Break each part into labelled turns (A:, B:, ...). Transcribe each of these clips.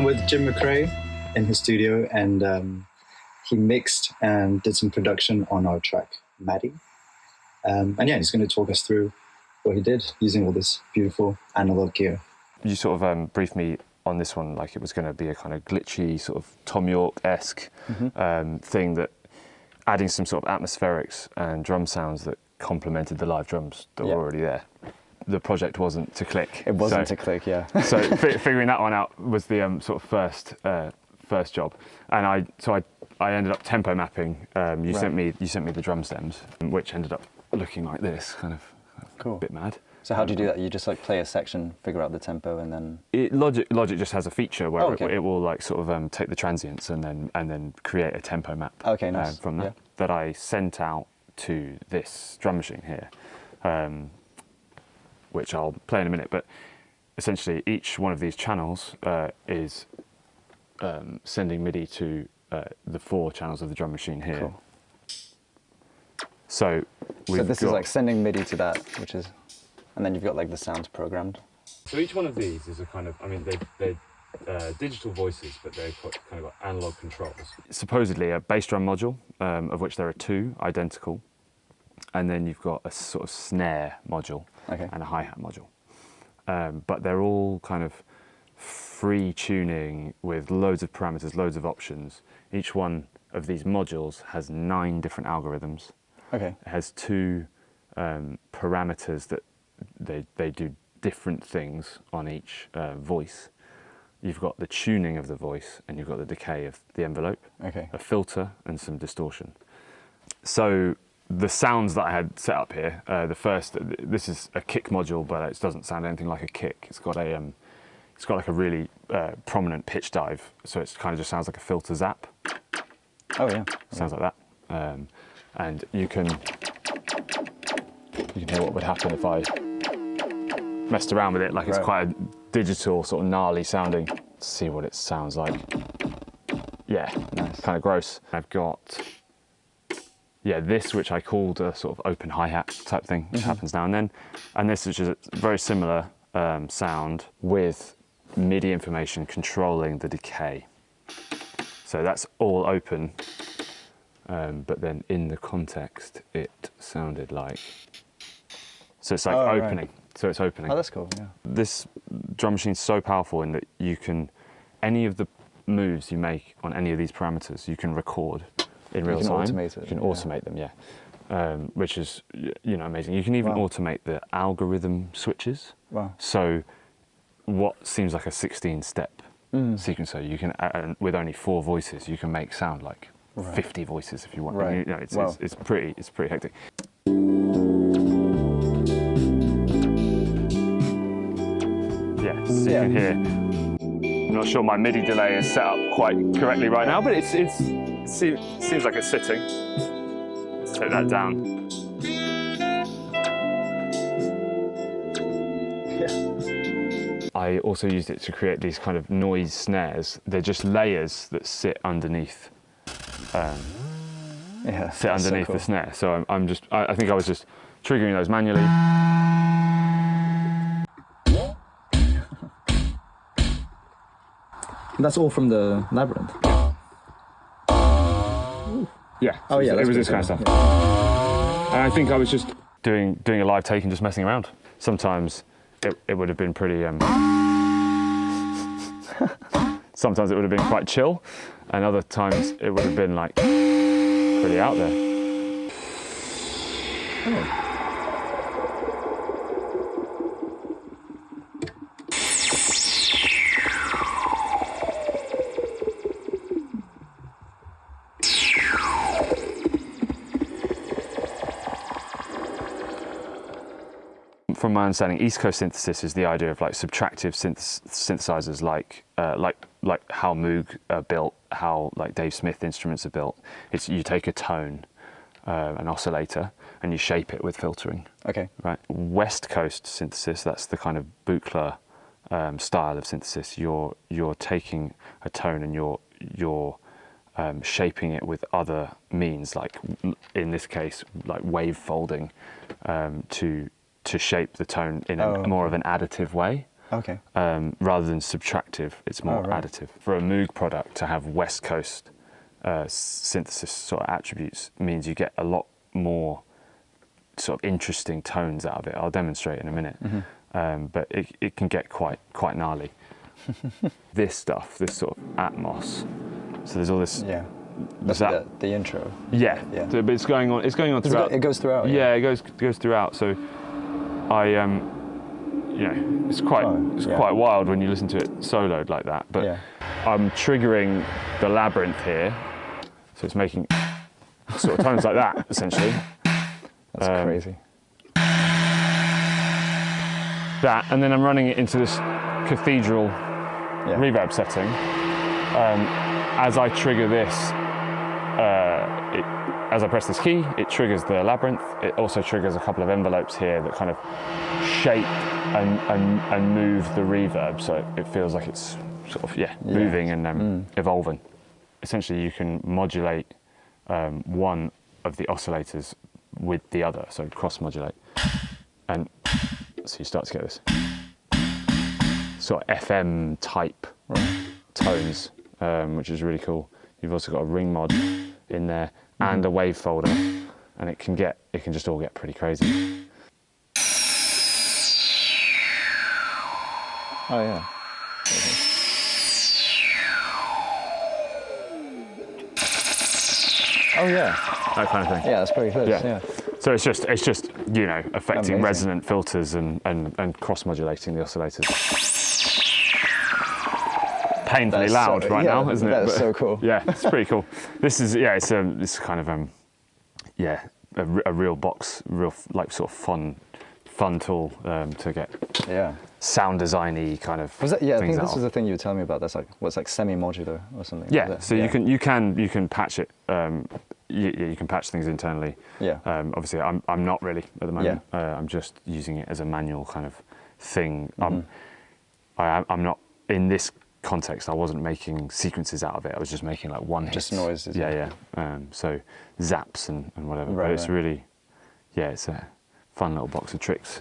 A: I'm with Jim Macrae in his studio, and he mixed and did some production on our track, Maddy. And yeah, he's going to talk us through what he did using all this beautiful analog gear.
B: You sort of briefed me on this one like it was going to be a kind of glitchy, sort of Tom York-esque thing, that adding some sort of atmospherics and drum sounds that complemented the live drums that were already there. The project wasn't to click.
C: It wasn't to click, yeah.
B: So figuring that one out was the sort of first job, and I ended up tempo mapping. You sent me the drum stems, which ended up looking like this, kind of
C: cool.
B: A bit mad.
C: So how do you do that? You just like play a section, figure out the tempo, and then
B: Logic just has a feature where it will like sort of take the transients and then create a tempo map.
C: Okay, nice.
B: From that that I sent out to this drum machine here, which I'll play in a minute. But essentially, each one of these channels is sending MIDI to the 4 channels of the drum machine here.
C: Cool.
B: So
C: this is like sending MIDI to that, which is, and then you've got like the sounds programmed.
B: So each one of these is a kind of, I mean, they're digital voices, but they're kind of got analog controls. Supposedly a bass drum module, of which there are 2 identical, and then you've got a sort of snare module and a hi-hat module. But they're all kind of free tuning with loads of parameters, loads of options. Each one of these modules has 9 different algorithms.
C: Okay.
B: It has 2 parameters that they do different things on each voice. You've got the tuning of the voice, and you've got the decay of the envelope, a filter, and some distortion. So the sounds that I had set up here, this is a kick module, but it doesn't sound anything like a kick. It's got like a really prominent pitch dive, so it kind of just sounds like a filter zap.
C: Oh yeah,
B: sounds like that. And you can hear what would happen if I messed around with it. Like it's quite a digital, sort of gnarly sounding. Let's see what it sounds like. Yeah, nice. Kind of gross. I've got this, which I called a sort of open hi-hat type thing, which happens now and then, and this, which is a very similar sound with MIDI information controlling the decay. So that's all open, but then in the context, it sounded like. So it's like opening. Right. So it's opening.
C: Oh, that's cool. Yeah.
B: This drum machine's so powerful in that you can, any of the moves you make on any of these parameters, you can record in real time.
C: Automate it.
B: You can automate them, which is amazing. You can even automate the algorithm switches.
C: Wow. So
B: what seems like a 16-step sequencer, you can with only 4 voices, you can make sound like 50 voices if you want.
C: Right.
B: It's pretty hectic. Yeah, so you can hear. I'm not sure my MIDI delay is set up quite correctly right now, but it seems like it's sitting. Let's take that down. I also used it to create these kind of noise snares. They're just layers that sit underneath. Sit underneath the snare. So I think I was just triggering those manually.
A: That's all from the Labyrinth.
B: Yeah.
A: Oh yeah.
B: It was this kind of stuff. Yeah. And I think I was just doing a live take and just messing around. Sometimes it would have been pretty. Sometimes it would have been quite chill, and other times it would have been like pretty out there. Oh. From my understanding, East Coast synthesis is the idea of like subtractive synthesizers, like how Moog are built, how like Dave Smith instruments are built. It's you take a tone, an oscillator, and you shape it with filtering.
C: Okay.
B: Right. West Coast synthesis, that's the kind of Buchla style of synthesis. You're taking a tone and you're shaping it with other means, like in this case, like wave folding, to shape the tone in more of an additive way.
C: Okay.
B: Rather than subtractive, it's more
C: right.
B: additive. For a Moog product to have West Coast synthesis sort of attributes means you get a lot more sort of interesting tones out of it. I'll demonstrate in a minute, but it can get quite gnarly. This stuff, this sort of Atmos. So there's all this.
C: Yeah.
B: There's
C: The intro.
B: Yeah.
C: Yeah.
B: So, but it's going on. It's going on throughout.
C: It goes throughout.
B: Yeah, it goes throughout. So I you know, it's quite wild when you listen to it soloed like that. But I'm triggering the labyrinth here, so it's making sort of tones like that essentially.
C: That's crazy.
B: That, and then I'm running it into this cathedral reverb setting. As I trigger this, as I press this key, it triggers the labyrinth. It also triggers a couple of envelopes here that kind of shape and move the reverb, so it feels like it's sort of moving and evolving. Essentially, you can modulate one of the oscillators with the other, so cross-modulate, and so you start to get this sort of FM type tones, which is really cool. You've also got a ring mod in there and a wave folder, and it can just all get pretty crazy.
C: Oh yeah. Oh yeah.
B: That kind of thing.
C: Yeah, that's pretty close. Yeah.
B: So it's just you know, affecting
C: Amazing.
B: resonant filters and cross-modulating the oscillators. Painfully loud right now, isn't it?
C: That's so cool.
B: Yeah, it's pretty cool. This is it's kind of a real box, like sort of fun tool to get sound designy kind of.
C: Was that? Yeah, I think this
B: was
C: was the thing you were telling me about. That's like what's like semi-modular or something.
B: Yeah,
C: like that.
B: so you can patch it. You can patch things internally.
C: Yeah.
B: Obviously, I'm not really at the moment. I'm just using it as a manual kind of thing. I'm not in this context. I wasn't making sequences out of it. I was just making like one hit.
C: Just noises.
B: Yeah. So zaps and whatever.
C: Right,
B: but it's really, it's a fun little box of tricks.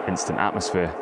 B: Instant atmosphere.